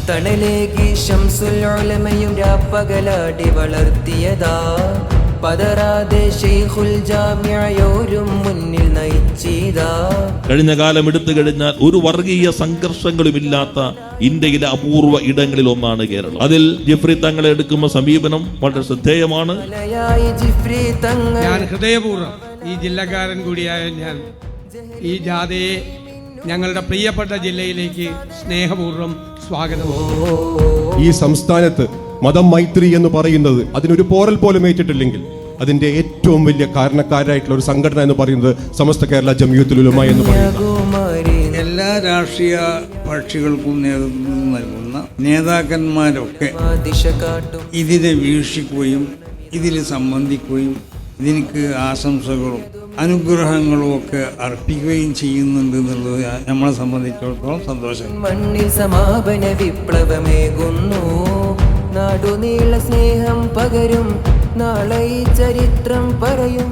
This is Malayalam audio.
തണലേകി ശംസുൽ ഉലമയും രാപ്പകലാടി വളർത്തിയതാ. പതറാതെ ശൈഖുൽ ജാമിഅയോരും മുന്നിൽ നയിച്ചീതാ. കഴിഞ്ഞ കാലം എടുത്തു കഴിഞ്ഞാൽ ഒരു വർഗീയ സംഘർഷങ്ങളുമില്ലാത്ത ഇന്ത്യയിലെ അപൂർവ ഇടങ്ങളിൽ ഒന്നാണ് കേരളം. അതിൽ ജിഫ്രി തങ്ങളെ എടുക്കുന്ന സമീപനം വളരെ ശ്രദ്ധേയമാണ്. ഞാൻ ഹൃദയപൂർവ്വം ഈ ജില്ലക്കാരൻ കൂടിയായ ഞാൻ ഈ ജാഥയെ ഞങ്ങളുടെ പ്രിയപ്പെട്ട ജില്ലയിലേക്ക് സ്നേഹപൂർവ്വം സ്വാഗതം. ഈ സംസ്ഥാനത്ത് മതം മൈത്രി എന്ന് പറയുന്നത് അതിനൊരു പോറൽ പോലും ഏറ്റിട്ടില്ലെങ്കിൽ അതിന്റെ ഏറ്റവും വലിയ കാരണക്കാരായിട്ടുള്ള ഒരു സംഘടന എന്ന് പറയുന്നത് സമസ്ത കേരള ജംഇയ്യത്തുൽ ഉലമ എന്ന് പറയുന്നത്. എല്ലാ രാഷ്ട്രീയ കക്ഷികൾക്കും നേതൃത്വം നൽകുന്ന നേതാക്കന്മാരൊക്കെ ഇതിനെ വീക്ഷിക്കുകയും ഇതിൽ സംബന്ധിക്കുകയും ഇതിനക്ക് ആശംസകളും അനുഗ്രഹങ്ങളും ഒക്കെ അർപ്പിക്കുകയും ചെയ്യുന്നുണ്ട് എന്നുള്ളത് നമ്മളെ സംബന്ധിച്ചിടത്തോളം സന്തോഷം. മണ്ണിൽ സമാപന വിപ്ലവമേകുന്നു, നാടുനീള സ്നേഹം പകരും, നാളെ ഈ ചരിത്രം പറയും.